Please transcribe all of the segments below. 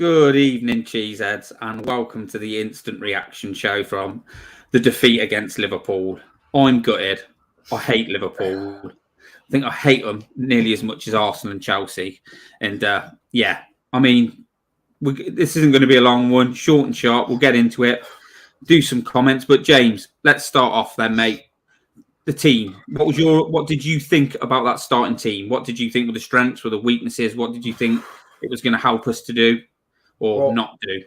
Good evening, cheeseheads, and welcome to the instant reaction show from the defeat against Liverpool. I'm gutted. I hate Liverpool. I think I hate them nearly as much as Arsenal and Chelsea. And this isn't going to be a long one, short and sharp. We'll get into it, do some comments. But James, let's start off then, mate. The team. What did you think about that starting team? What did you think were the strengths, were the weaknesses? What did you think it was going to help us to do? Or not do.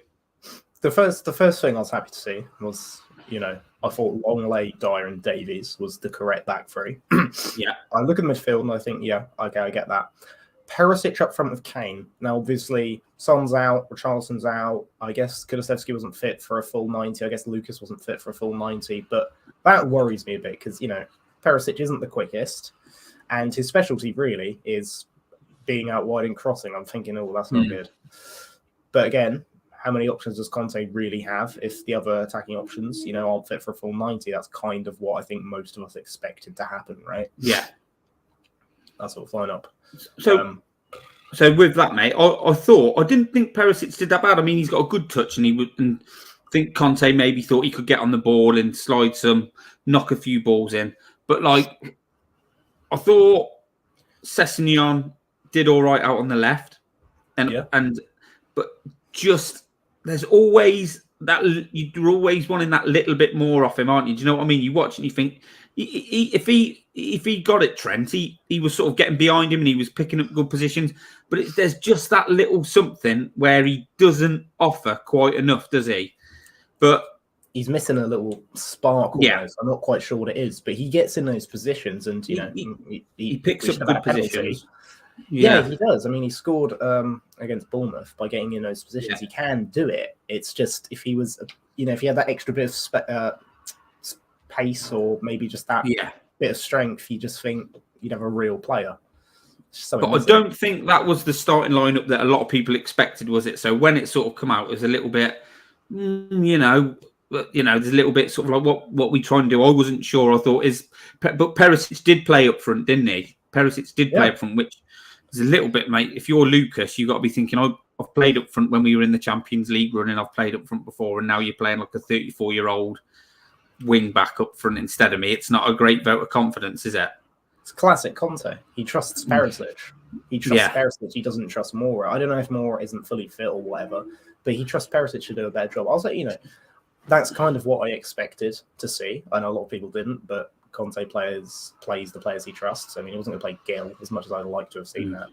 The first thing I was happy to see was, I thought Longley, Dyer, and Davies was the correct back three. Yeah. I look at the midfield and I think, okay, I get that. Perisic up front with Kane. Now, obviously, Son's out, Richarlison's out. I guess Kulusevski wasn't fit for a full 90. I guess Lucas wasn't fit for a full 90. But that worries me a bit because, Perisic isn't the quickest. And his specialty really is being out wide and crossing. I'm thinking, that's not good. But again, how many options does Conte really have if the other attacking options, aren't fit for a full 90? That's kind of what I think most of us expected to happen, right? Yeah. That's all flying up. So with that, mate, I didn't think Perisic did that bad. I mean, he's got a good touch, and I think Conte maybe thought he could get on the ball and slide knock a few balls in. But I thought Sessegnon did all right out on the left, but just there's always that you're always wanting that little bit more off him, aren't you? Do you know what I mean? You watch and you think if he got it, Trent, he was sort of getting behind him and he was picking up good positions, but there's just that little something where he doesn't offer quite enough, does he? But he's missing a little spark. Almost. I'm not quite sure what it is, but he gets in those positions and he picks up good positions. Yeah, he does. I mean, he scored against Bournemouth by getting in those positions. Yeah. He can do it. It's just if he was, if he had that extra bit of pace or maybe just that bit of strength, you just think you'd have a real player. But I don't think that was the starting lineup that a lot of people expected, was it? So when it sort of come out, it was a little bit, there's a little bit sort of like what we try and do. I wasn't sure. I thought but Perisic did play up front, didn't he? Perisic did play up front, which is a little bit, mate. If you're Lucas, you've got to be thinking, I've played up front when we were in the Champions League run, and I've played up front before, and now you're playing like a 34-year-old wing back up front instead of me. It's not a great vote of confidence, is it? It's classic Conte. He trusts Perisic. He trusts Perisic. He doesn't trust Moura. I don't know if Moura isn't fully fit or whatever, but he trusts Perisic to do a better job. I was like, that's kind of what I expected to see. I know a lot of people didn't, but Conte plays the players he trusts. I mean, he wasn't going to play Gil as much as I'd like to have seen that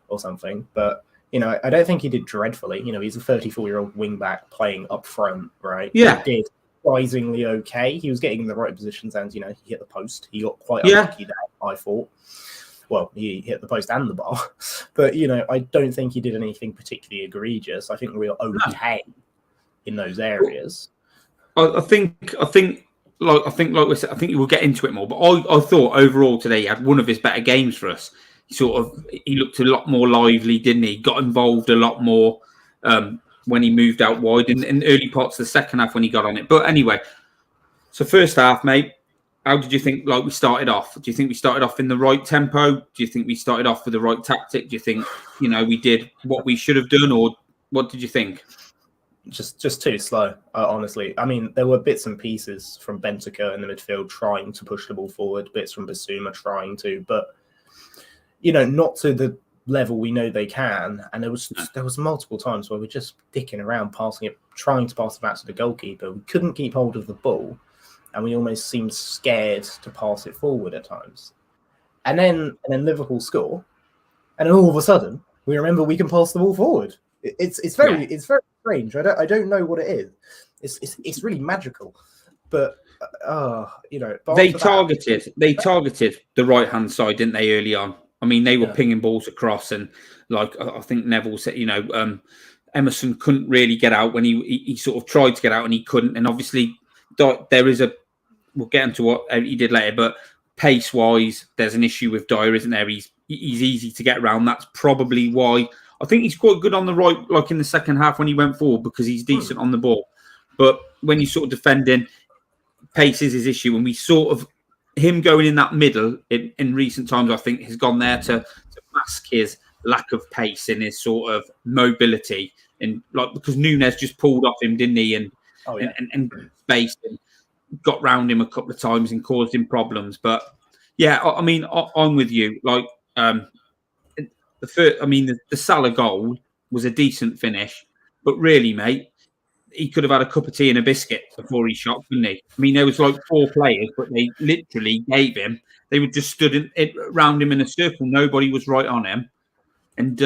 or something. But, I don't think he did dreadfully. He's a 34-year-old wing-back playing up front, right? Yeah. He did surprisingly okay. He was getting in the right positions and, he hit the post. He got quite unlucky there, I thought. Well, he hit the post and the bar. But, I don't think he did anything particularly egregious. I think we were okay in those areas. I think like we said, I think we'll get into it more. But I thought overall today he had one of his better games for us. He looked a lot more lively, didn't he? Got involved a lot more when he moved out wide in early parts of the second half when he got on it. But anyway, so first half, mate, how did you think we started off? Do you think we started off in the right tempo? Do you think we started off with the right tactic? Do you think, we did what we should have done, or what did you think? Just too slow, honestly. I mean, there were bits and pieces from Bentancur in the midfield trying to push the ball forward, bits from Bissouma trying to, but, not to the level we know they can. And there was multiple times where we're just dicking around, passing it, trying to pass it back to the goalkeeper. We couldn't keep hold of the ball, and we almost seemed scared to pass it forward at times. And then Liverpool score, and then all of a sudden, we remember we can pass the ball forward. It's very strange. I don't know what it is. It's really magical, but they targeted the right hand side, didn't they, early on? I mean, they were pinging balls across, and I think Neville said, Emerson couldn't really get out when he sort of tried to get out and he couldn't. And obviously, we'll get into what he did later, but pace wise, there's an issue with Dyer, isn't there? He's easy to get around. That's probably why. I think he's quite good on the right, like in the second half when he went forward, because he's decent on the ball. But when you sort of defending, pace is his issue. And we sort of, him going in that middle in recent times, I think has gone there to mask his lack of pace and his sort of mobility. in like because Nunes just pulled off him, didn't he? And spaced and got round him a couple of times and caused him problems. But yeah, I mean, I'm with you. Like the Salah goal was a decent finish, but really, mate, he could have had a cup of tea and a biscuit before he shot, couldn't he? I mean, there was like 4 players, but they literally gave him. They were just stood around him in a circle. Nobody was right on him, and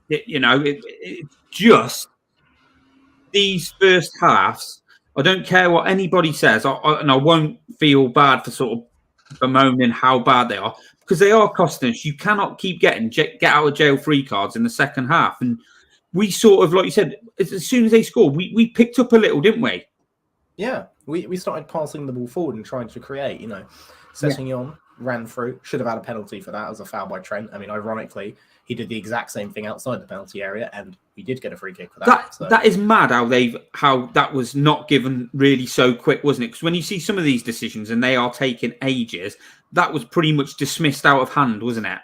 it's just these first halves. I don't care what anybody says, and I won't feel bad for sort of bemoaning how bad they are because they are costing us. You cannot keep getting get out of jail free cards in the second half, and we sort of, like you said, as soon as they scored, we picked up a little, didn't we? Yeah, we started passing the ball forward and trying to create. Sessegnon ran through, should have had a penalty for that as a foul by Trent. I mean, ironically, he did the exact same thing outside the penalty area, and we did get a free kick for that. That is mad how that was not given really so quick, wasn't it? Because when you see some of these decisions and they are taking ages, that was pretty much dismissed out of hand, wasn't it?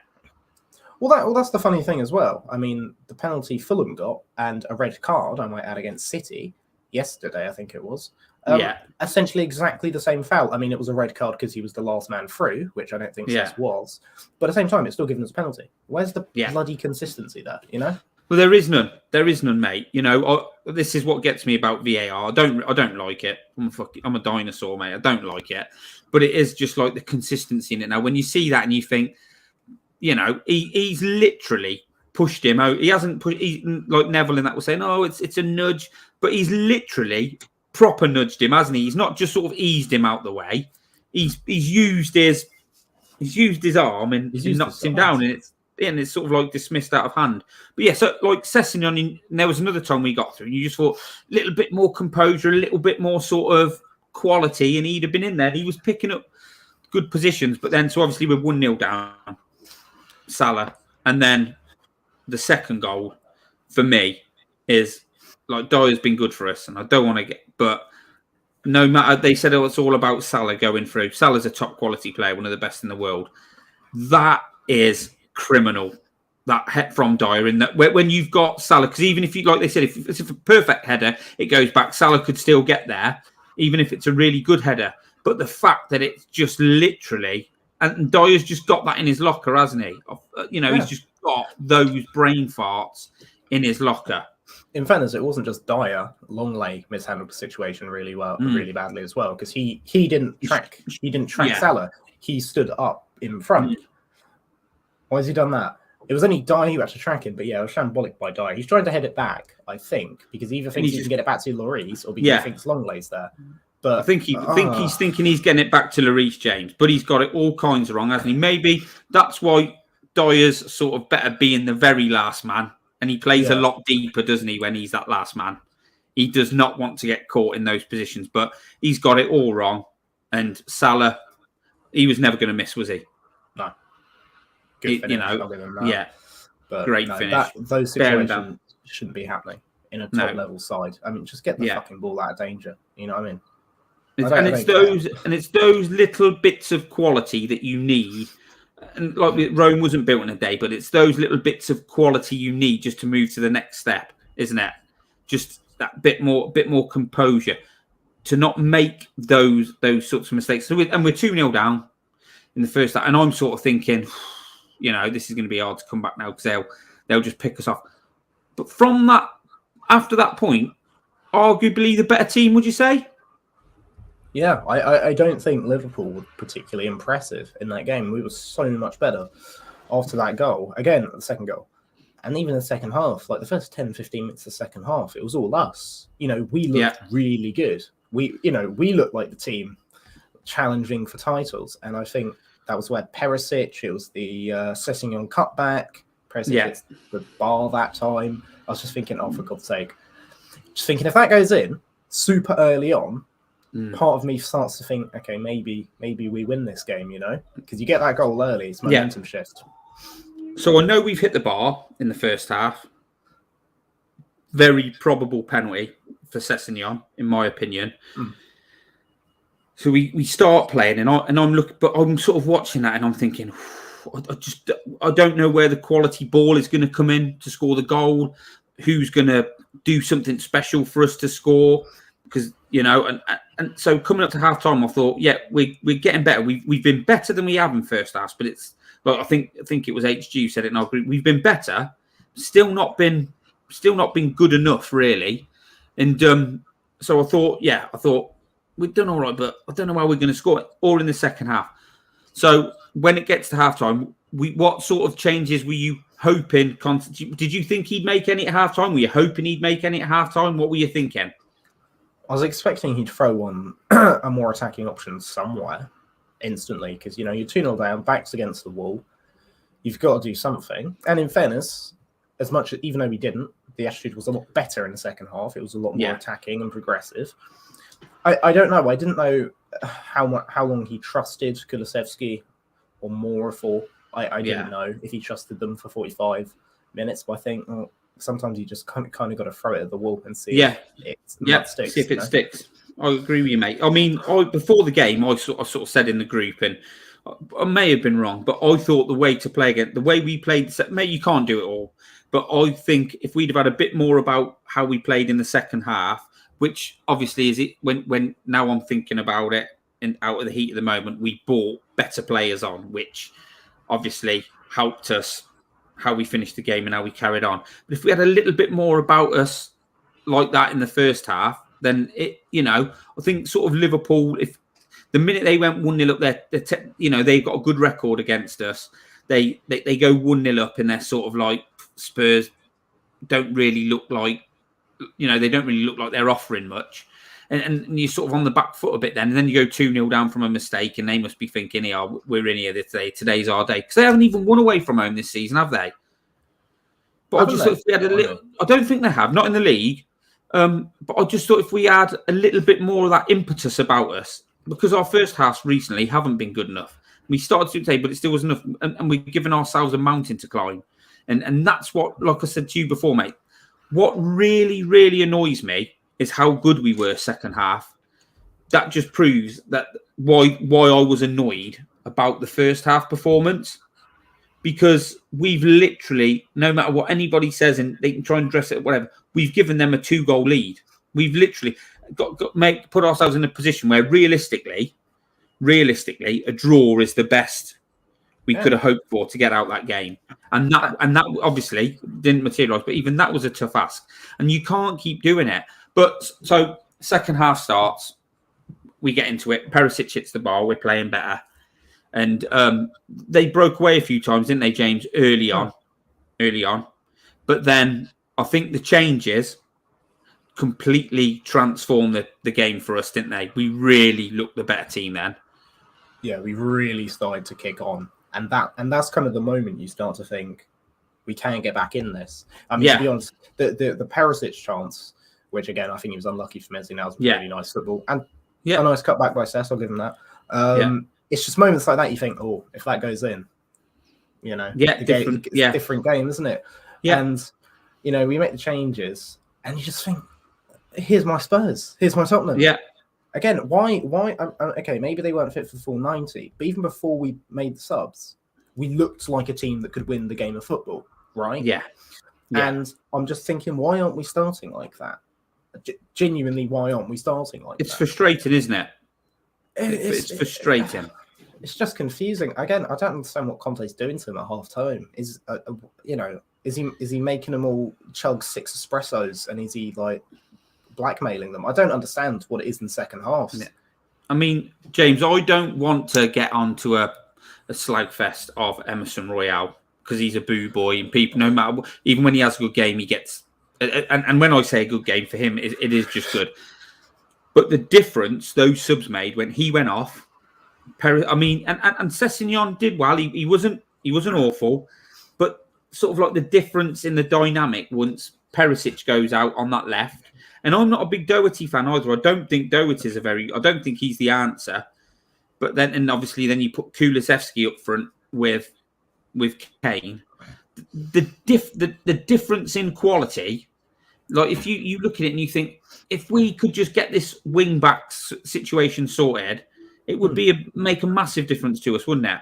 Well, that's the funny thing as well. I mean, the penalty Fulham got and a red card, I might add, against City yesterday, I think it was. Essentially exactly the same foul. I mean, it was a red card because he was the last man through, which I don't think this was. But at the same time, it's still given us a penalty. Where's the bloody consistency there, Well, there is none. There is none, mate. This is what gets me about VAR. I don't like it. I'm a dinosaur, mate. I don't like it. But it is just like the consistency in it. Now, when you see that and you think, he's literally pushed him out. He hasn't pushed. Like Neville in that was saying, "Oh, it's a nudge," but he's literally proper nudged him, hasn't he? He's not just sort of eased him out the way. He's used his arm and knocked him down, and it's sort of like dismissed out of hand. But yeah, so like Sessegnon, there was another time we got through, and you just thought a little bit more composure, a little bit more sort of quality, and he'd have been in there. He was picking up good positions, but then so obviously we're 1-0 down. Salah, and then the second goal for me is like Dyer's been good for us, and I don't want to but no matter they said it's all about Salah going through. Salah's a top quality player, one of the best in the world. That is criminal. That hit from Dyer in that when you've got Salah, because even if you like they said, if it's a perfect header, it goes back. Salah could still get there, even if it's a really good header. But the fact that it's just literally. And Dyer's just got that in his locker, hasn't he? He's just got those brain farts in his locker. In fairness, it wasn't just Dyer. Longley mishandled the situation really badly as well, because he didn't track Salah. He stood up in front. Why has he done that? It was only Dyer who had to track him, but yeah, it was shambolic by Dyer. He's trying to head it back, I think, because he either thinks he can get it back to Lloris or because he thinks Longley's there. But I think he's thinking he's getting it back to Lloris James, but he's got it all kinds of wrong, hasn't he? Maybe that's why Dyer's sort of better being the very last man, and he plays a lot deeper, doesn't he, when he's that last man? He does not want to get caught in those positions, but he's got it all wrong. And Salah, he was never going to miss, was he? No. Good finish, but great finish. Those situations shouldn't be happening in a top-level side. I mean, just get the fucking ball out of danger. You know what I mean? It's those little bits of quality that you need, and like Rome wasn't built in a day, but it's those little bits of quality you need just to move to the next step, isn't it? Just that bit more composure to not make those sorts of mistakes. So we're 2-0 down in the first half, and I'm sort of thinking, this is going to be hard to come back now because they'll just pick us off. But from that, after that point, arguably the better team, would you say? Yeah, I don't think Liverpool were particularly impressive in that game. We were so much better after that goal. Again, the second goal. And even the second half, like the first 10, 15 minutes of the second half, it was all us. We looked really good. We looked like the team challenging for titles. And I think that was where Perisic, it was the Sessegnon cutback. Perisic hits the bar that time. I was just thinking, for God's sake. Just thinking, if that goes in super early on, part of me starts to think, okay, maybe we win this game, because you get that goal early, it's momentum shift. So I know we've hit the bar in the first half. Very probable penalty for Sessegnon, in my opinion. So we start playing, and I'm looking, but I'm sort of watching that, and I'm thinking, I don't know where the quality ball is going to come in to score the goal. who's going to do something special for us to score. Because, and so coming up to half time, I thought, yeah, we're getting better. We've been better than we have in first half, but it's like I think it was HG said it, and I agree. We've been better, still not been good enough, really. And so I thought we've done all right, but I don't know how we're going to score it all in the second half. So when it gets to half time, what sort of changes were you hoping? Did you think he'd make any at half time? Were you hoping he'd make any at half time? What were you thinking? I was expecting he'd throw on a more attacking option somewhere instantly because, you're 2-0 down, backs against the wall. You've got to do something. And in fairness, even though we didn't, the attitude was a lot better in the second half. It was a lot more attacking and progressive. I don't know. I didn't know how long he trusted Kulusevski or more for. I didn't know if he trusted them for 45 minutes, but I think sometimes you just kind of got to throw it at the wall and see if it sticks. See if it sticks. I agree with you, mate. I mean, before the game, I sort of said in the group, and I may have been wrong, but I thought the way to play again, the way we played, maybe you can't do it all, but I think if we'd have had a bit more about how we played in the second half, which obviously is it when now I'm thinking about it and out of the heat of the moment, we brought better players on, which obviously helped us how we finished the game and how we carried on. But if we had a little bit more about us like that in the first half, then I think sort of Liverpool, if the minute they went 1-0 up there, they've got a good record against us. They go 1-0 up and they're sort of like Spurs don't really look like, they don't really look like they're offering much. And you're sort of on the back foot a bit then. And then you go 2-0 down from a mistake and they must be thinking, yeah, we're in here today. Today's our day. Because they haven't even won away from home this season, have they? But I just thought if we had a little... I don't think they have, not in the league. But I just thought if we had a little bit more of that impetus about us, because our first halves recently haven't been good enough. We started to take, but it still was enough. And we've given ourselves a mountain to climb. And that's what, like I said to you before, mate, what really, really annoys me is how good we were second half. That just proves that why I was annoyed about the first half performance. Because we've literally, no matter what anybody says, and they can try and dress it, whatever, we've given them a 2-goal lead. We've literally put ourselves in a position where realistically, a draw is the best we could have hoped for to get out that game. And that obviously didn't materialise, but even that was a tough ask. And you can't keep doing it. But so second half starts, we get into it. Perisic hits the bar, we're playing better. And they broke away a few times, didn't they, James, early on. But then I think the changes completely transformed the game for us, didn't they? We really looked the better team then. Yeah, we really started to kick on. And that's kind of the moment you start to think, we can get back in this. I mean, to be honest, the Perisic chance, which again, I think he was unlucky for Messi now, was really nice football. And a nice cutback by Cess, I'll give him that. It's just moments like that you think, oh, if that goes in, different game, isn't it? Yeah. And, we make the changes and you just think, here's my Spurs, here's my Tottenham. Yeah. Again, why? Okay, maybe they weren't fit for the full 90, but even before we made the subs, we looked like a team that could win the game of football, right? Yeah. And I'm just thinking, why aren't we starting like that? Genuinely, why aren't we starting like that? It's frustrating, isn't it? It's frustrating. It's just confusing. Again, I don't understand what Conte's doing to them at half time. Is he making them all chug 6 espressos and is he like blackmailing them? I don't understand what it is in the second half. Yeah. I mean, James, I don't want to get onto a slag fest of Emerson Royale because he's a boo boy and people, no matter what, even when he has a good game, he gets. And when I say a good game for him, it is just good. But the difference those subs made when he went off, and Sessegnon did well. He wasn't awful, but sort of like the difference in the dynamic once Perisic goes out on that left. And I'm not a big Doherty fan either. I don't think Doherty I don't think he's the answer. But then, and obviously, then you put Kulusevski up front with Kane. The difference in quality. Like if you look at it and you think, if we could just get this wing back situation sorted, it would make a massive difference to us, wouldn't it?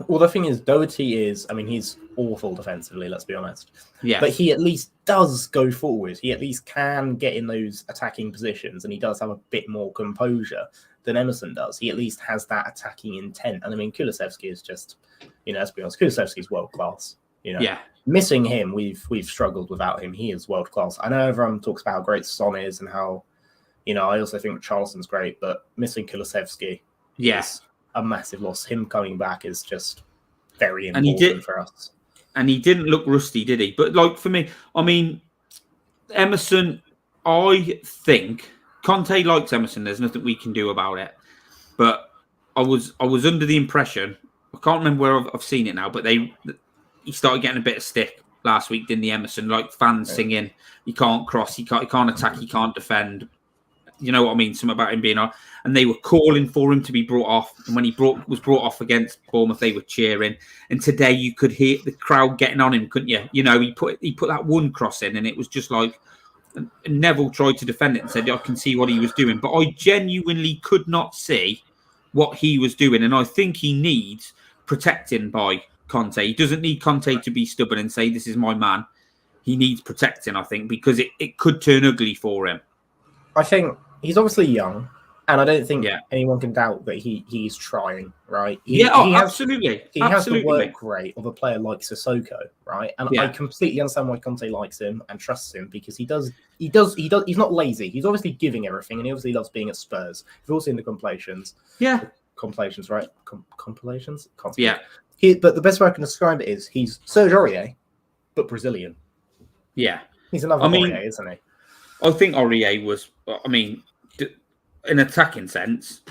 Well, the thing is, Doherty is, I mean, he's awful defensively, let's be honest. Yeah. But he at least does go forward. He at least can get in those attacking positions, and he does have a bit more composure than Emerson does. He at least has that attacking intent. And I mean, Kulusevski is just, let's be honest, Kulusevski's world class. Yeah. Missing him, we've struggled without him. He is world class. I know everyone talks about how great Son is and how, I also think Charleston's great, but missing Kulusevski is a massive loss. Him coming back is just very important for us. And he didn't look rusty, did he? But like for me, I mean, Emerson, I think Conte likes Emerson. There's nothing we can do about it. But I was under the impression, I can't remember where I've seen it now, but he started getting a bit of stick last week, didn't he, Emerson? Like fans singing, he can't cross, he can't attack, he can't defend. You know what I mean? Something about him being on. And they were calling for him to be brought off. And when he was brought off against Bournemouth, they were cheering. And today you could hear the crowd getting on him, couldn't you? He put that one cross in, and it was just like Neville tried to defend it and said, I can see what he was doing. But I genuinely could not see what he was doing. And I think he needs protecting by Conte. He doesn't need Conte to be stubborn and say, this is my man. He needs protecting, I think, because it could turn ugly for him. I think he's obviously young, and I don't think anyone can doubt that he's trying, right? Absolutely. He has the work rate of a player like Sissoko, right? And I completely understand why Conte likes him and trusts him, because he does. He's not lazy. He's obviously giving everything, and he obviously loves being at Spurs. You've all seen the compilations. Yeah. Compilations, right? Compilations? Yeah. But the best way I can describe it is he's Serge Aurier, but Brazilian. Yeah. He's another Aurier, isn't he? I think Aurier was, in attacking sense,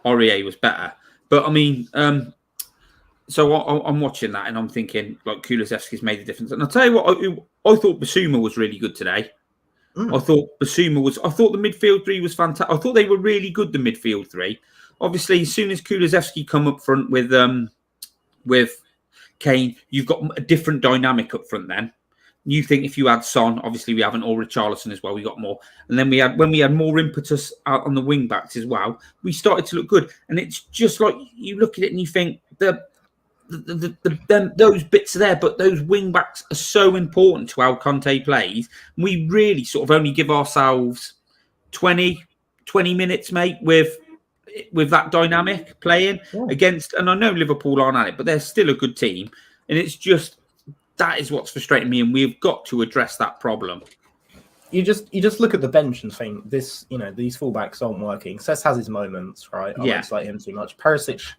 Aurier was better. But, so I'm watching that and I'm thinking, like, Kulusevski's made a difference. And I'll tell you what, I thought Basuma was really good today. I thought the midfield three was fantastic. I thought they were really good, the midfield three. Obviously, as soon as Kulusevski come up front with Kane, you've got a different dynamic up front then. You think if you had Son, obviously we haven't, or Richarlison as well, we got more. And then when we had more impetus out on the wing backs as well, we started to look good. And it's just like you look at it and you think those bits are there, but those wing backs are so important to how Conte plays. We really sort of only give ourselves 20 minutes, mate, with that dynamic playing against. And I know Liverpool aren't at it, but they're still a good team. And it's just. That is what's frustrating me, and we've got to address that problem. You just look at the bench and think these fullbacks aren't working. Cesc has his moments, right? I won't slate him too much. Perisic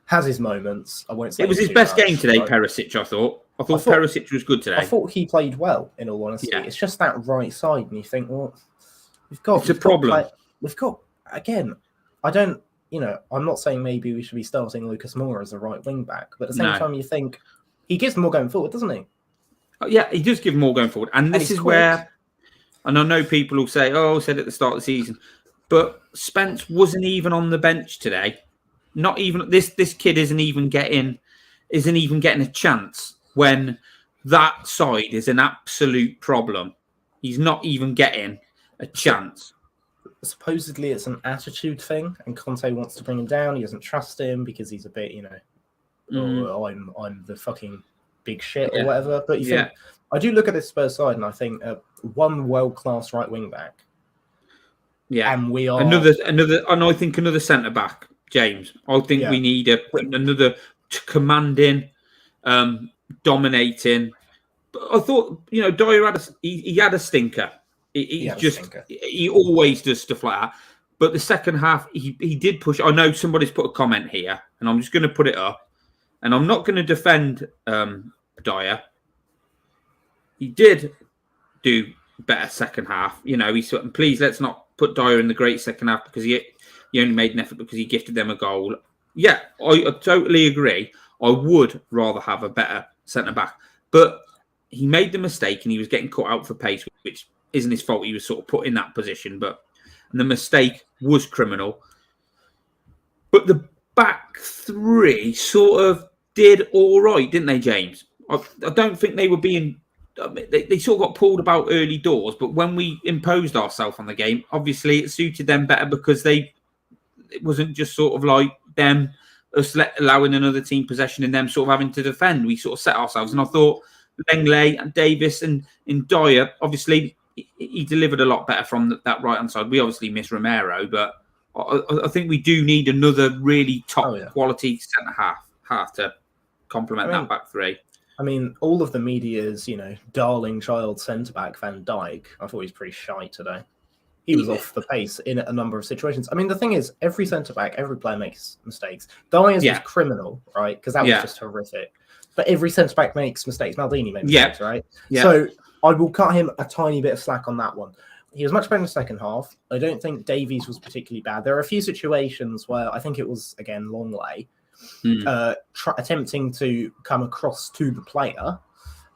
has his moments. I won't. It was his best game today, right? Perisic. I thought Perisic was good today. I thought he played well. In all honesty, it's just that right side, and you think, well, it's a problem. We've got again. I don't. I'm not saying maybe we should be starting Lucas Moura as a right wing back, but at the same time, you think. He gives more going forward, doesn't he? Yeah, he does give more going forward. And this is where, and I know people will say, said at the start of the season, but Spence wasn't even on the bench today. Not even this kid isn't even getting a chance when that side is an absolute problem. He's not even getting a chance. Supposedly it's an attitude thing, and Conte wants to bring him down. He doesn't trust him because he's a bit, I'm the fucking big shit or whatever. But you think I do look at this Spurs side and I think one world-class right wing back. Yeah, and we are another, and I think another centre back, James. I think we need another commanding, dominating. But I thought Dyer had a stinker. He always does stuff like that. But the second half, he did push. I know somebody's put a comment here, and I'm just going to put it up. And I'm not going to defend Dyer. He did do better second half. He said, please let's not put Dyer in the great second half because he only made an effort because he gifted them a goal. Yeah, I totally agree. I would rather have a better centre back, but he made the mistake and he was getting caught out for pace, which isn't his fault. He was sort of put in that position, and the mistake was criminal. But the back three sort of did all right, didn't they, James? I don't think they were being... They sort of got pulled about early doors, but when we imposed ourselves on the game, obviously it suited them better because it wasn't just sort of like them us allowing another team possession and them sort of having to defend. We sort of set ourselves. And I thought Lenglet and Davis and Dyer, obviously, he delivered a lot better from that right-hand side. We obviously miss Romero, but I think we do need another really top quality centre-half to complement that back three. I mean, all of the media's, darling child centre-back Van Dijk, I thought he was pretty shy today. He was off the pace in a number of situations. I mean, the thing is, every centre-back, every player makes mistakes. Dyer's was criminal, right? Because that was just horrific. But every centre-back makes mistakes. Maldini made mistakes, right? Yeah. So I will cut him a tiny bit of slack on that one. He was much better in the second half. I don't think Davies was particularly bad. There are a few situations where I think it was, again, Longley, attempting to come across to the player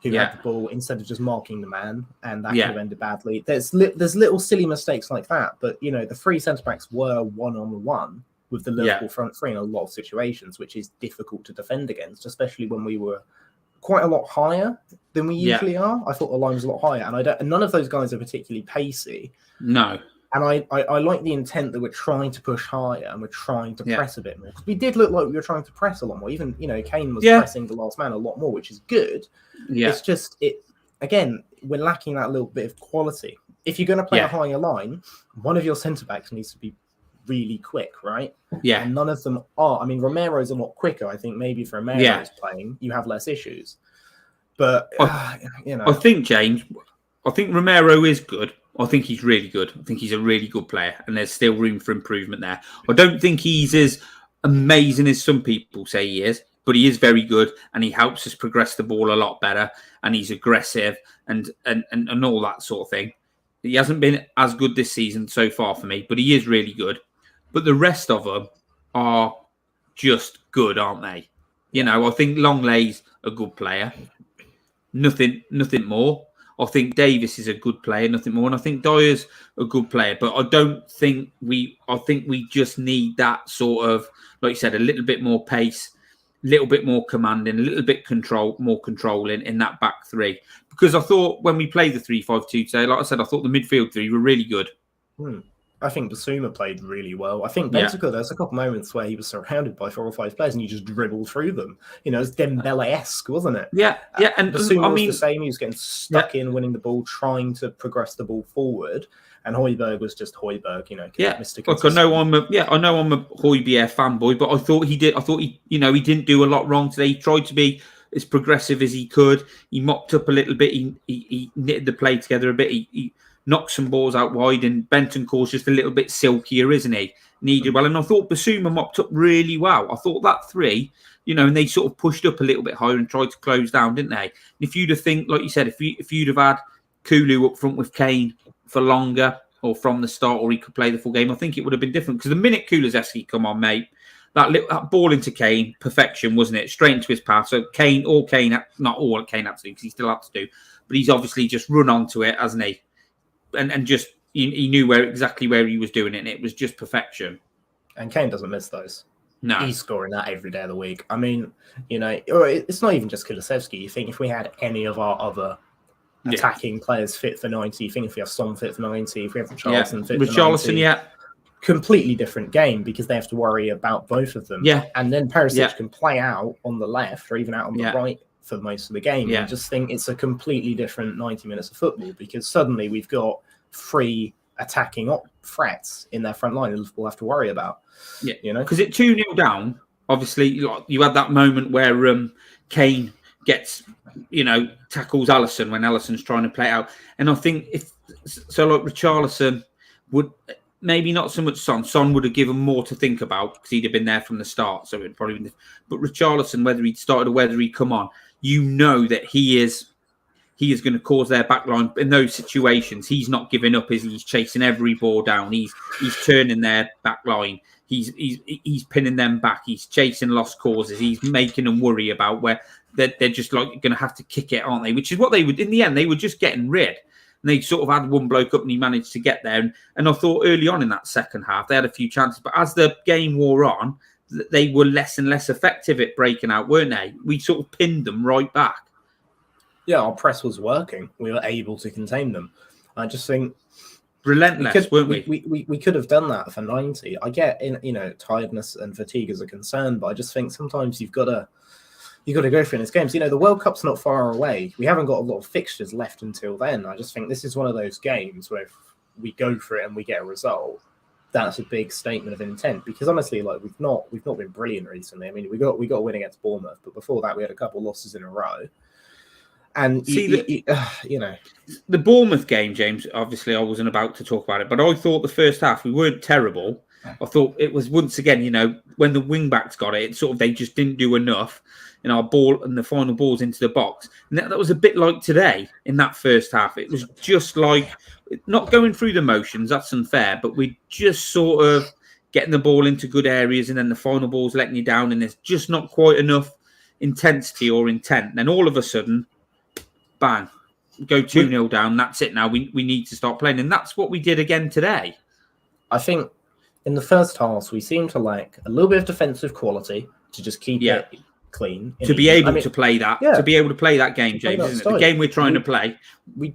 who had the ball instead of just marking the man, and that could have ended badly. There's little silly mistakes like that, but the three centre backs were one-on-one with the Liverpool front three in a lot of situations, which is difficult to defend against, especially when we were quite a lot higher than we usually are. I thought the line was a lot higher, and none of those guys are particularly pacey. No. And I like the intent that we're trying to push higher and we're trying to press a bit more. Because we did look like we were trying to press a lot more. Even, Kane was pressing the last man a lot more, which is good. Yeah. It's just, again, we're lacking that little bit of quality. If you're going to play a higher line, one of your centre-backs needs to be really quick, right? Yeah. And none of them are. I mean, Romero's a lot quicker. I think maybe if Romero's playing, you have less issues. But, I think, James, Romero is good. I think he's really good. I think he's a really good player, and there's still room for improvement there. I don't think he's as amazing as some people say he is, but he is very good, and he helps us progress the ball a lot better, and he's aggressive and all that sort of thing. He hasn't been as good this season so far for me, but he is really good. But the rest of them are just good, aren't they? I think Longley's a good player. Nothing more. I think Davis is a good player, nothing more. And I think Dyer's a good player. But I think we just need that sort of, like you said, a little bit more pace, a little bit more commanding, a little bit more controlling in that back three. Because I thought when we played the 3-5-2 today, like I said, I thought the midfield three were really good. I think Basuma played really well. I think Bentancur, there's a couple moments where he was surrounded by 4 or 5 players and you just dribbled through them. It was Dembele-esque, wasn't it? Yeah. And Basuma was the same. He was getting stuck in, winning the ball, trying to progress the ball forward. And Højbjerg was just Højbjerg, Mr. Look, I know I'm a Højbjerg fanboy, but I thought he he didn't do a lot wrong today. He tried to be as progressive as he could. He mopped up a little bit. He knitted the play together a bit. He knocked some balls out wide, and Bentancur's just a little bit silkier, isn't he? Needed well. And I thought Basuma mopped up really well. I thought that three, and they sort of pushed up a little bit higher and tried to close down, didn't they? And if you'd have like you said, if you'd have had Kulu up front with Kane for longer or from the start, or he could play the full game, I think it would have been different. Because the minute Kulusevski come on, mate, that ball into Kane, perfection, wasn't it? Straight into his path. So Kane, not all Kane had to do, because he still had to do, but he's obviously just run onto it, hasn't he? And just he knew exactly where he was doing it, and it was just perfection. And Kane doesn't miss those. No, he's scoring that every day of the week. I mean, it's not even just Kulusevski. You think if we had any of our other attacking players fit for 90, you think if we have Son fit for 90, if we have Richarlison fit for 90, completely different game, because they have to worry about both of them. Yeah, and then Perisic can play out on the left or even out on the right for most of the game. I just think it's a completely different 90 minutes of football, because suddenly we've got 3 attacking threats in their front line that Liverpool have to worry about. Because it 2-0 down, obviously you had that moment where Kane gets, tackles Alisson when Alisson's trying to play it out. And I think Richarlison would, maybe not so much Son would have given more to think about, because he'd have been there from the start. So it'd probably been, but Richarlison, whether he'd started or whether he'd come on, that he is going to cause their backline in those situations. He's not giving up, he's chasing every ball down. He's turning their backline. He's pinning them back. He's chasing lost causes. He's making them worry about where they're just like going to have to kick it, aren't they? Which is what they would, in the end, they were just getting rid. And they sort of had one bloke up and he managed to get there. And I thought early on in that second half, they had a few chances. But as the game wore on, they were less and less effective at breaking out, weren't they? We sort of pinned them right back. Yeah, our press was working. We were able to contain them. I just think relentless, weren't we? We could have done that for 90. I get tiredness and fatigue as a concern, but I just think sometimes you've got to go for it in these games. The World Cup's not far away. We haven't got a lot of fixtures left until then. I just think this is one of those games where if we go for it and we get a result, that's a big statement of intent. Because honestly, like we've not been brilliant recently. I mean, we got a win against Bournemouth, but before that we had a couple of losses in a row. And the Bournemouth game, James, obviously I wasn't about to talk about it, but I thought the first half we weren't terrible. I thought it was once again, when the wing backs got it, they just didn't do enough in our ball and the final balls into the box. And that was a bit like today in that first half. It was just like not going through the motions. That's unfair, but we just sort of getting the ball into good areas, and then the final ball's letting you down, and there's just not quite enough intensity or intent. And then all of a sudden, bang, go 2-0 down. That's it now. We need to start playing. And that's what we did again today. I think in the first half, we seemed to lack a little bit of defensive quality to just keep it clean. To be able to play that. To be able to play that game, James, isn't it? The game we're trying to play. We're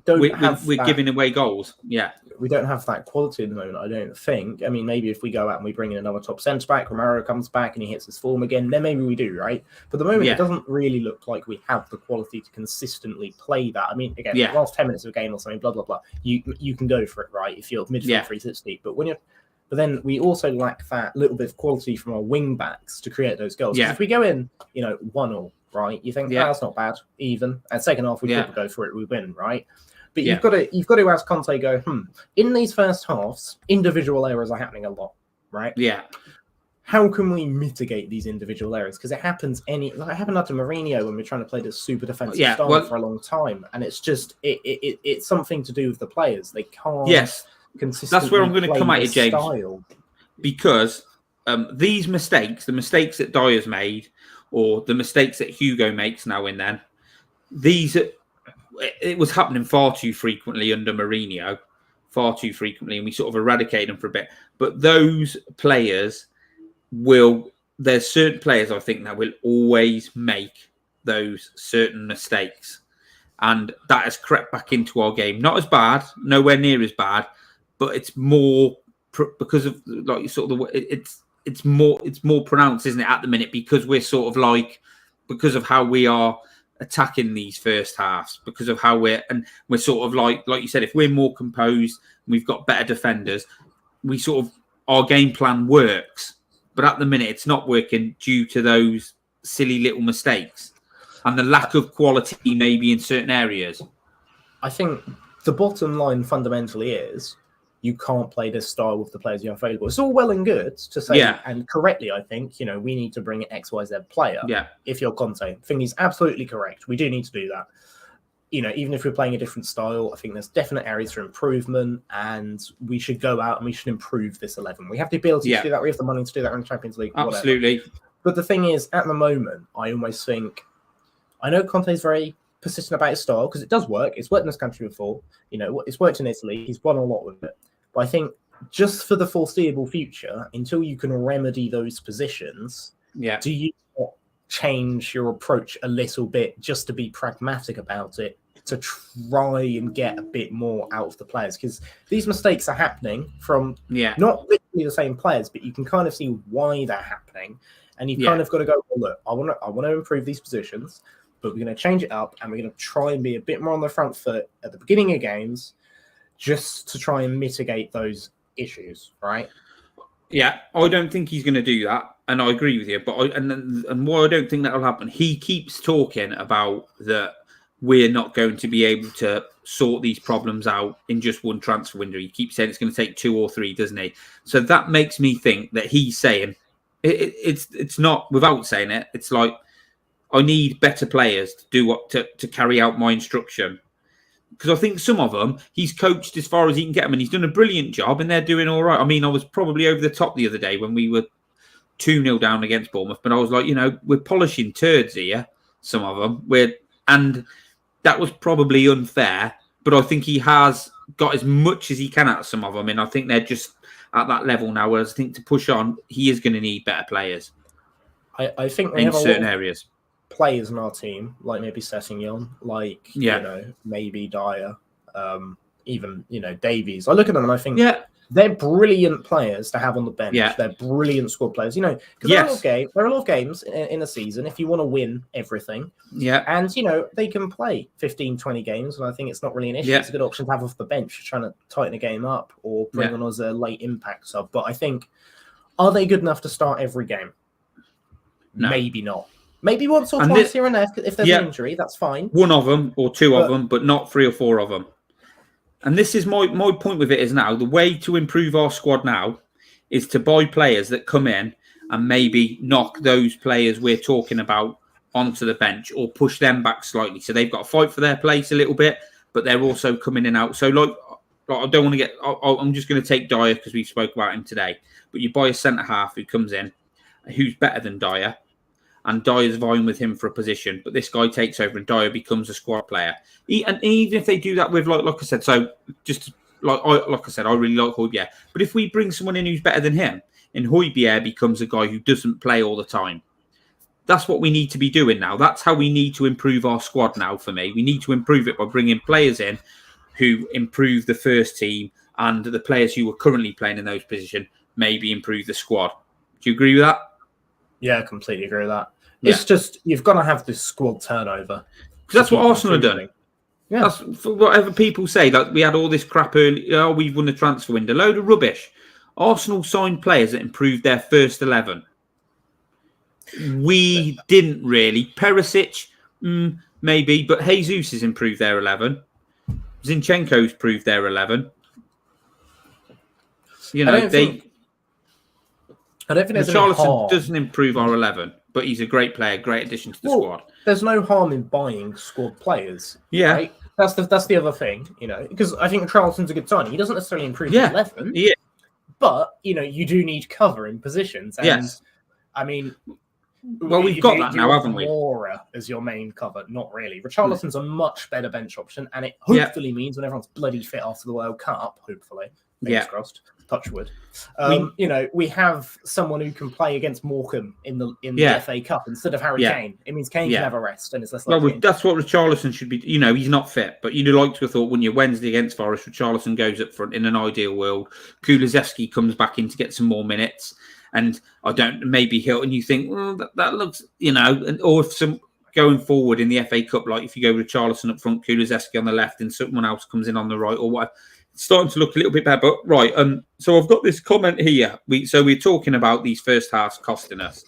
giving away goals. Yeah. We don't have that quality at the moment, I don't think. I mean, maybe if we go out and we bring in another top centre-back, Romero comes back and he hits his form again, then maybe we do, right? But at the moment, it doesn't really look like we have the quality to consistently play that. I mean, again, the last 10 minutes of a game or something, blah, blah, blah, you can go for it, right? If you're midfield 360. But then we also lack that little bit of quality from our wing-backs to create those goals. If we go in, 1-0, right? You think, that's not bad, even. And second half, we could go for it, we win, right? But you've got to ask Conte, in these first halves, individual errors are happening a lot, right? Yeah. How can we mitigate these individual errors? Because it happens it happened under Mourinho when we're trying to play this super defensive style for a long time. And it's just, it's something to do with the players. They can't consistently that's where I'm going to come at you, James. Style. Because these mistakes, the mistakes that Dyer's made, or the mistakes that Hugo makes now and then, it was happening far too frequently under Mourinho, and we sort of eradicated them for a bit. But those players there's certain players, I think, that will always make those certain mistakes. And that has crept back into our game. Not as bad, nowhere near as bad, but it's more because of it's more pronounced, isn't it, at the minute, because we're sort of because of how we are attacking these first halves, because of how we're sort of like you said, if we're more composed, we've got better defenders, our game plan works. But at the minute, it's not working due to those silly little mistakes and the lack of quality maybe in certain areas. I think the bottom line fundamentally is you can't play this style with the players you have available. It's all well and good to say, and correctly, I think, we need to bring an XYZ player. Yeah. If you're Conte, I think he's absolutely correct. We do need to do that. Even if we're playing a different style, I think there's definite areas for improvement, and we should go out and we should improve this 11. We have the ability to do that. We have the money to do that in the Champions League. Absolutely. Whatever. But the thing is, at the moment, I almost think, I know Conte's very persistent about his style because it does work. It's worked in this country before. It's worked in Italy. He's won a lot with it. But I think just for the foreseeable future, until you can remedy those positions, do you not change your approach a little bit just to be pragmatic about it, to try and get a bit more out of the players? Because these mistakes are happening from not literally the same players, but you can kind of see why they're happening. And you've kind of got to go, well, look, I want to improve these positions, but we're going to change it up and we're going to try and be a bit more on the front foot at the beginning of games, just to try and mitigate those issues, right? Yeah, I don't think he's going to do that, and I agree with you. But why I don't think that will happen, he keeps talking about that we're not going to be able to sort these problems out in just one transfer window. He keeps saying it's going to take 2 or 3, doesn't he? So that makes me think that he's saying it's not, without saying it, it's like, I need better players to do to carry out my instruction. Because I think some of them, he's coached as far as he can get them, and he's done a brilliant job, and they're doing all right. I mean, I was probably over the top the other day when we were 2-0 down against Bournemouth, but I was like, we're polishing turds here, some of them. And that was probably unfair, but I think he has got as much as he can out of some of them, and I think they're just at that level now, whereas I think to push on, he is going to need better players. I think we in have certain areas. Players in our team, like maybe Sessegnon, maybe Dyer, even Davies. I look at them and I think Yeah. they're brilliant players to have on the bench. Yeah. They're brilliant squad players. Because there are a lot of games in a season if you want to win everything. Yeah. And, they can play 15, 20 games. And I think it's not really an issue. Yeah. It's a good option to have off the bench, trying to tighten a game up or bring on as a late impact sub. But I think, are they good enough to start every game? No. Maybe not. Maybe once or twice here and there. If there's an injury, that's fine. One of them or two of them, but not 3 or 4 of them. And this is my point with it is now, the way to improve our squad now is to buy players that come in and maybe knock those players we're talking about onto the bench or push them back slightly. So they've got to fight for their place a little bit, but they're also coming in and out. So like I don't want to get... I'm just going to take Dyer because we spoke about him today. But you buy a centre-half who comes in, who's better than Dyer, and Dyer's vying with him for a position, but this guy takes over and Dyer becomes a squad player. And even if they do that with, like I said, so just like I said, I really like Højbjerg. But if we bring someone in who's better than him, and Højbjerg becomes a guy who doesn't play all the time, that's what we need to be doing now. That's how we need to improve our squad now. For me, we need to improve it by bringing players in who improve the first team, and the players who are currently playing in those positions maybe improve the squad. Do you agree with that? Yeah, I completely agree with that. It's just, you've got to have this squad turnover. Because that's what Arsenal have done. Yeah. That's for whatever people say, that we had all this crap early. Oh, we've won the transfer window. Load of rubbish. Arsenal signed players that improved their first 11. We didn't really. Perisic, maybe, but Jesus has improved their 11. Zinchenko's improved their 11. I don't think there's any harm. Doesn't improve our 11, but he's a great player, great addition to the squad. There's no harm in buying squad players. Yeah. Right? That's the other thing, because I think Charlton's a good signing. He doesn't necessarily improve the 11. Yeah. But, you do need cover in positions. And, yes. I mean... Well, we've got that now, haven't we? Aura as your main cover. Not really. Richarlison's a much better bench option, and it hopefully means when everyone's bloody fit after the World Cup, hopefully, fingers crossed, touch wood, we have someone who can play against Morecambe in the FA Cup instead of Harry Kane. It means Kane can have a rest, and it's less likely. Well, that's what Richarlison should be. He's not fit, but you'd like to have thought, when you're Wednesday against Forest, Richarlison goes up front in an ideal world. Kulusevski comes back in to get some more minutes. And maybe Hilton, you think, well, that looks, or if some going forward in the FA Cup, like if you go with Richarlison up front, Kulusevski on the left, and someone else comes in on the right, or what, it's starting to look a little bit better. But right, so I've got this comment here. We're talking about these first halves costing us.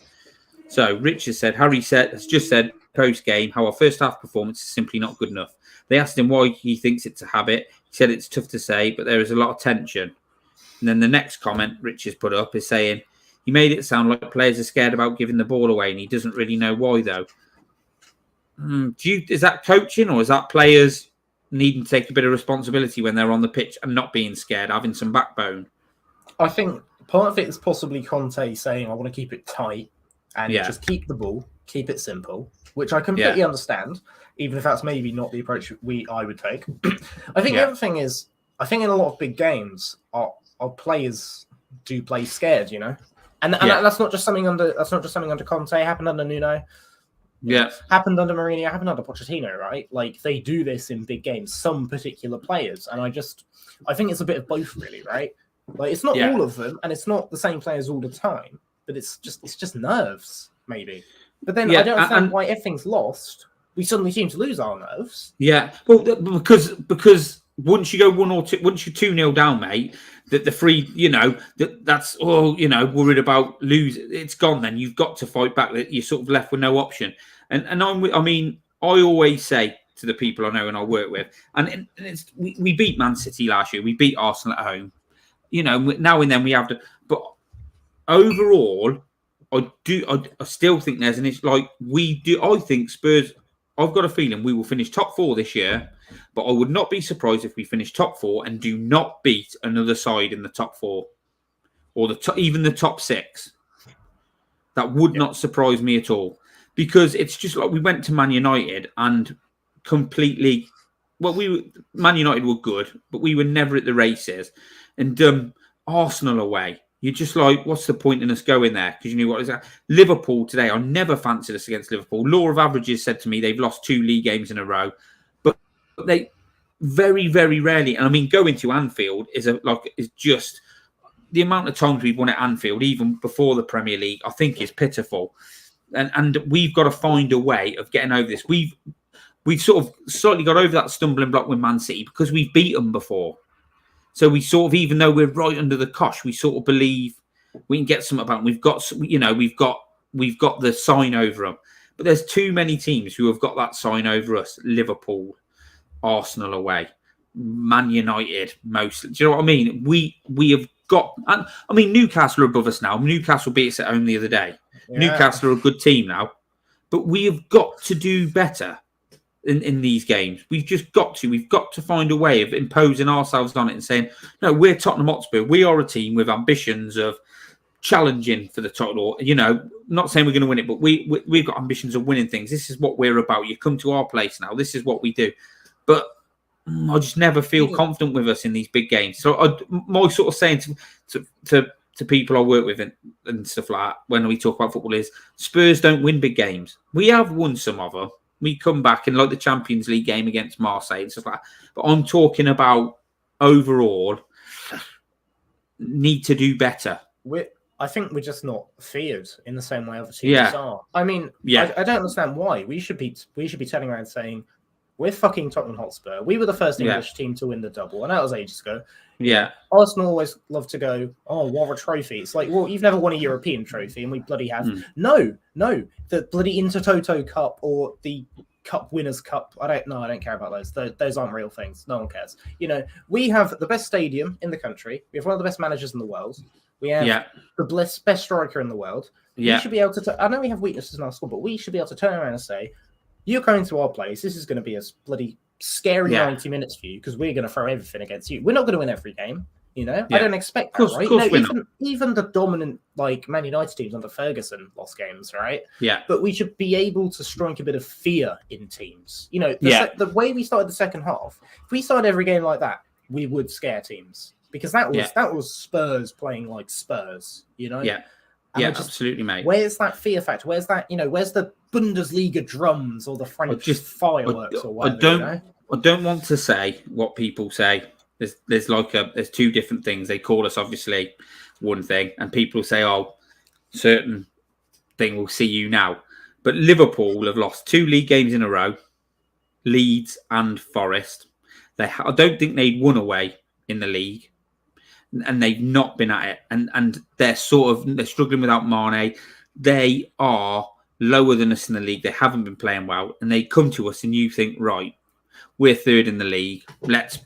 So Rich has just said post game how our first half performance is simply not good enough. They asked him why he thinks it's a habit. He said it's tough to say, but there is a lot of tension. And then the next comment Rich has put up is saying, he made it sound like players are scared about giving the ball away, and he doesn't really know why, though. Is that coaching, or is that players needing to take a bit of responsibility when they're on the pitch and not being scared, having some backbone? I think part of it is possibly Conte saying, I want to keep it tight and just keep the ball, keep it simple, which I completely understand, even if that's maybe not the approach I would take. I think the other thing is, I think in a lot of big games, our players do play scared, And that's not just something under Conte. It happened under Nuno. Happened under Mourinho. Happened under Pochettino. Right? Like, they do this in big games. Some particular players, and I think it's a bit of both, really. Right? Like, it's not all of them, and it's not the same players all the time. But it's just nerves, maybe. But then I don't understand why everything's lost. We suddenly seem to lose our nerves. Yeah. Well, because once you go 1 or 2, once you're 2-0 down, mate, that the free, that's worried about losing. It's gone. Then you've got to fight back. That you're sort of left with no option. And I always say to the people I know and I work with, and we beat Man City last year. We beat Arsenal at home. Now and then we have to. But overall, I still think there's an issue. Like we do. I think Spurs. I've got a feeling we will finish top 4 this year. But I would not be surprised if we finish top 4 and do not beat another side in the top 4 or even the top 6. That would not surprise me at all, because it's just like we went to Man United and completely. Well, Man United were good, but we were never at the races. And Arsenal away, you're just like, what's the point in us going there? Because you knew what is that? Liverpool today, I never fancied us against Liverpool. Law of averages said to me they've lost 2 league games in a row. very, very rarely. And I mean, going to Anfield is just the amount of times we've won at Anfield, even before the Premier League, I think is pitiful. And we've got to find a way of getting over this. We've sort of slightly got over that stumbling block with Man City because we've beat them before. So we sort of, even though we're right under the cosh, we sort of believe we can get something about them. We've got the sign over them. But there's too many teams who have got that sign over us. Liverpool, Arsenal away, Man United, mostly. Do you know what I mean? We have got. I mean, Newcastle are above us now. Newcastle beat us at home the other day. Yeah. Newcastle are a good team now, but we have got to do better in these games. We've just got to. We've got to find a way of imposing ourselves on it and saying, no, we're Tottenham Hotspur. We are a team with ambitions of challenging for the title. Not saying we're going to win it, but we've got ambitions of winning things. This is what we're about. You come to our place now. This is what we do. But I just never feel confident with us in these big games. So my sort of saying to people I work with and stuff like that when we talk about football is Spurs don't win big games. We have won some of them. We come back in like the Champions League game against Marseille and stuff like that. But I'm talking about overall need to do better. I think we're just not feared in the same way other teams are. I mean, I don't understand why. We should be turning around saying, we're fucking Tottenham Hotspur. We were the first English team to win the double, and that was ages ago. Yeah. Arsenal always love to go, oh, what a trophy. It's like, well, you've never won a European trophy, and we bloody have. No. The bloody Intertoto Cup or the Cup Winners' Cup. I don't care about those. Those aren't real things. No one cares. We have the best stadium in the country. We have one of the best managers in the world. We have the best striker in the world. We should be able to. I know we have weaknesses in our squad, but we should be able to turn around and say, you're coming to our place. This is going to be a bloody scary 90 minutes for you because we're going to throw everything against you. We're not going to win every game. I don't expect that, right? Even the dominant Man United teams under Ferguson lost games, right? Yeah. But we should be able to strike a bit of fear in teams. The way we started the second half, if we started every game like that, we would scare teams because that was Spurs playing like Spurs, Yeah. Absolutely, mate. Where's that fear factor? Where's that? Where's the Bundesliga drums or the French fireworks or whatever? I don't want to say what people say. There's two different things. They call us obviously one thing, and people say, "Oh, certain thing will see you now." But Liverpool have lost 2 league games in a row, Leeds and Forest. I don't think they'd won away in the league. And they've not been at it, and they're struggling without Mane. They are lower than us in the league. They haven't been playing well, and they come to us, and you think, right, we're third in the league. Let's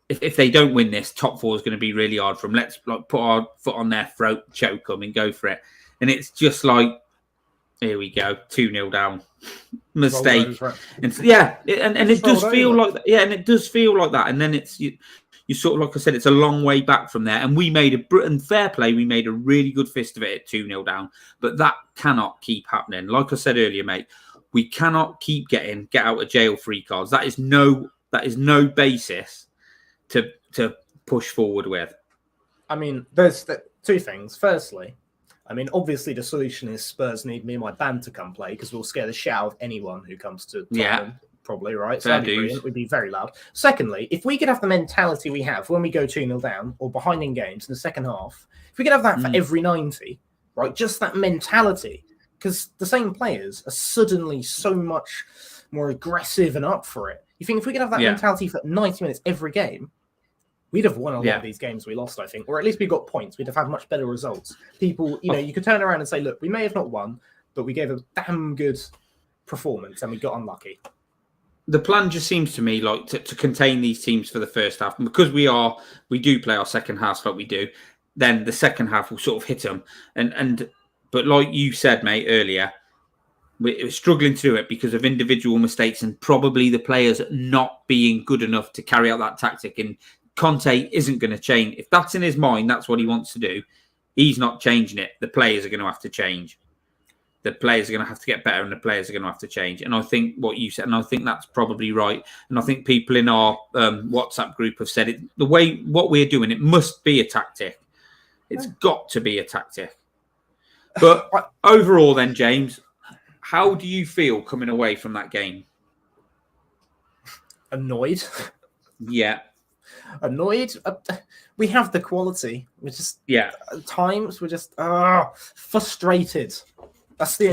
if they don't win this, top 4 is going to be really hard for them. Let's put our foot on their throat, choke them, and go for it. And it's just like, here we go, 2-0 down, mistake, and it does feel like that. Yeah, and it does feel like that, and then it's you sort of, like I said, it's a long way back from there. And we made fair play, we made a really good fist of it at 2-0 down. But that cannot keep happening. Like I said earlier, mate, we cannot keep getting get out of jail free cards. That is no basis to push forward with. I mean, there's 2 things. Firstly, I mean, obviously the solution is Spurs need me and my band to come play because we'll scare the shit out of anyone who comes to Tottenham. Probably, right? So that'd be brilliant. We'd be very loud. Secondly, if we could have the mentality we have when we go 2-0 down or behind in games in the second half, if we could have that for every 90, right? Just that mentality, because the same players are suddenly so much more aggressive and up for it. You think if we could have that mentality for 90 minutes every game, we'd have won a lot of these games we lost, I think. Or at least we got points. We'd have had much better results. People, you could turn around and say, look, we may have not won, but we gave a damn good performance and we got unlucky. The plan just seems to me like to contain these teams for the first half. And because we do play our second half like we do, then the second half will sort of hit them. But like you said, mate, earlier, we're struggling to do it because of individual mistakes and probably the players not being good enough to carry out that tactic. And Conte isn't going to change. If that's in his mind, that's what he wants to do. He's not changing it. The players are going to have to change. The players are going to have to get better and the players are going to have to change. And I think what you said, and I think that's probably right. And I think people in our WhatsApp group have said it. The way what we're doing, it must be a tactic. It's got to be a tactic. But overall then, James, how do you feel coming away from that game? annoyed. Yeah. Annoyed. We have the quality. We're just at times we're just frustrated. That's the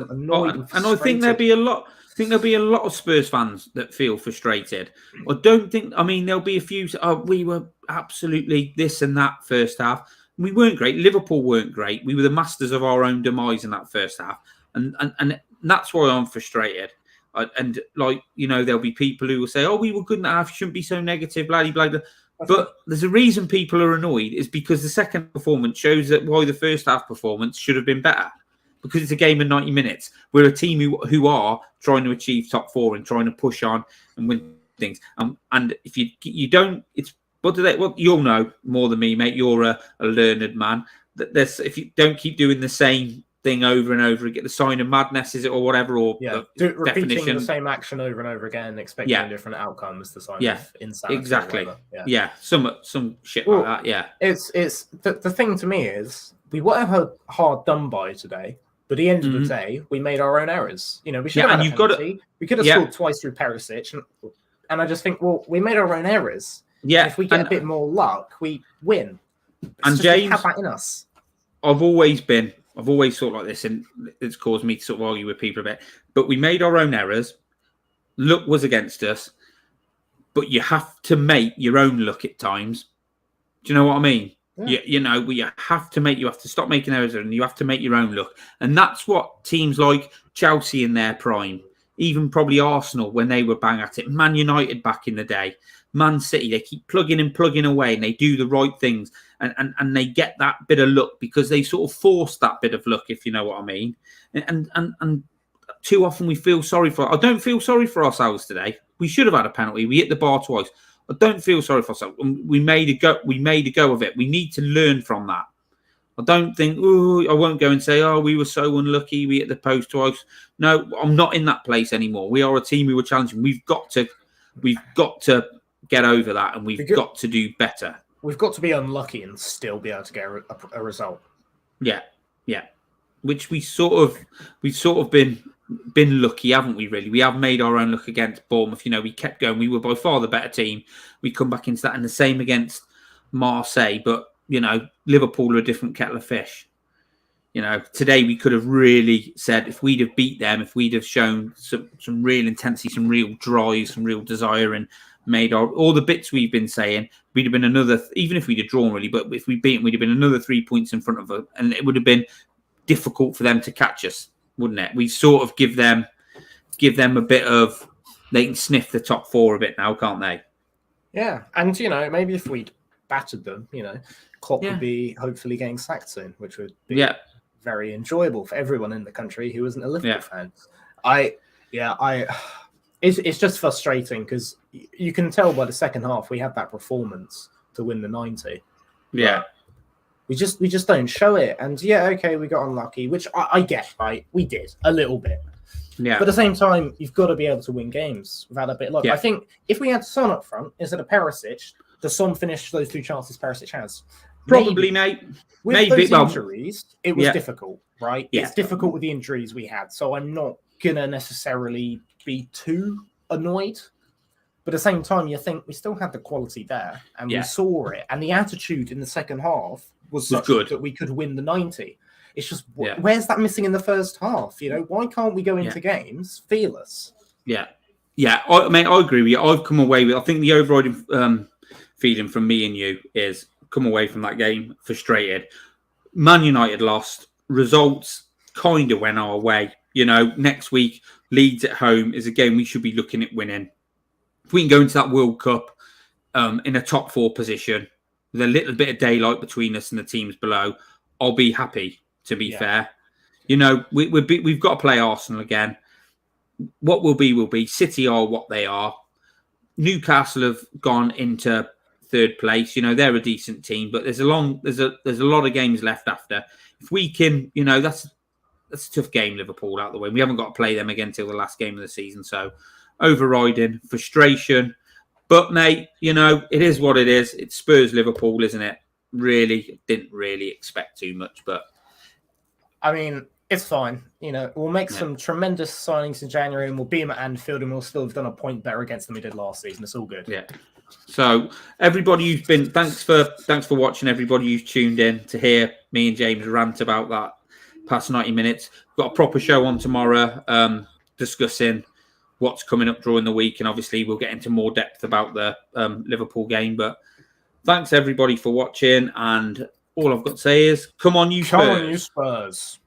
annoyed and I think there'll be a lot. I think there'll be a lot of Spurs fans that feel frustrated. I don't think. I mean, there'll be a few. We were absolutely this and that first half. We weren't great. Liverpool weren't great. We were the masters of our own demise in that first half, and that's why I'm frustrated. And there'll be people who will say, "Oh, we were good in that half. Shouldn't be so negative." Blah blah blah. But there's a reason people are annoyed. Is because the second performance shows that why the first half performance should have been better. Because it's a game of 90 minutes. We're a team who are trying to achieve top 4 and trying to push on and win things. And if you don't, it's what do they? Well, you'll know more than me, mate. You're a learned man. That if you don't keep doing the same thing over and over again, the sign of madness is it or whatever, or repeating the same action over and over again, expecting a different outcome is the sign of insanity. Exactly. Some shit like that. Yeah. It's the thing to me is we were hard done by today. But at the end of the day, we made our own errors. We should have had a penalty. We could have scored twice through Perisic. And I just think, well, we made our own errors. Yeah. And if we get a bit more luck, we win. James, we have that in us. I've always thought like this, and it's caused me to sort of argue with people a bit. But we made our own errors. Luck was against us. But you have to make your own luck at times. Do you know what I mean? Yeah. You have to stop making errors and you have to make your own luck. And that's what teams like Chelsea in their prime, even probably Arsenal when they were bang at it, Man United back in the day, Man City, they keep plugging away and they do the right things and they get that bit of luck because they sort of force that bit of luck, if you know what I mean. And too often we feel sorry I don't feel sorry for ourselves today. We should have had a penalty. We hit the bar twice. I don't feel sorry for ourselves. We made a go of it. We need to learn from that. I don't think, I won't go and say, we were so unlucky. We hit the post twice. No, I'm not in that place anymore. We are a team who were challenging. We've got to get over that and we've got to do better. We've got to be unlucky and still be able to get a result. Yeah. Which we've sort of been lucky, haven't we, really? We have made our own luck against Bournemouth. We kept going. We were by far the better team. We come back into that, and the same against Marseille. But, Liverpool are a different kettle of fish. Today we could have really said, if we'd have beat them, if we'd have shown some real intensity, some real drive, some real desire, and made all the bits we've been saying, we'd have been another, even if we'd have drawn, really, but if we beat them, we'd have been another 3 points in front of them, and it would have been difficult for them to catch us, wouldn't it? We sort of give them a bit of, they can sniff the top 4 a bit now, can't they? Yeah, and maybe if we'd battered them, Klopp would be hopefully getting sacked soon, which would be very enjoyable for everyone in the country who isn't a Liverpool fan. It's just frustrating because you can tell by the second half we had that performance to win the 90. Yeah. We just don't show it. And we got unlucky, which I get, right? We did a little bit. Yeah. But at the same time, you've got to be able to win games without a bit of luck. Yeah. I think if we had Son up front instead of Perisic, does Son finish those 2 chances Perisic has? Probably, mate. With those injuries, it was difficult, right? Yeah. It's difficult with the injuries we had. So I'm not going to necessarily be too annoyed. But at the same time, you think we still had the quality there and we saw it. And the attitude in the second half was such good that we could win the 90. It's just, where's that missing in the first half? Why can't we go into games fearless? Yeah. I agree with you. I've come away with, I think the overriding feeling from me and you is come away from that game frustrated. Man United lost. Results kind of went our way. Next week, Leeds at home is a game we should be looking at winning. If we can go into that World Cup in a top 4 position with a little bit of daylight between us and the teams below, I'll be happy, to be fair. We've got to play Arsenal again. What will be. City are what they are. Newcastle have gone into 3rd place. They're a decent team, but there's a lot of games left after. If we can, that's a tough game, Liverpool, out of the way. We haven't got to play them again till the last game of the season. So overriding frustration. But, mate, it is what it is. It's Spurs Liverpool, isn't it? Really, didn't really expect too much. But I mean, It's fine. We'll make some tremendous signings in January, and we'll beat them at Anfield, and we'll still have done a point better against them we did last season. It's all good. Yeah. So everybody who's been, thanks for watching. Everybody who's tuned in to hear me and James rant about that past 90 minutes. We've got a proper show on tomorrow, discussing what's coming up during the week, and obviously we'll get into more depth about the Liverpool game. But thanks everybody for watching, and all I've got to say is, come on, you Spurs. Come on, you Spurs.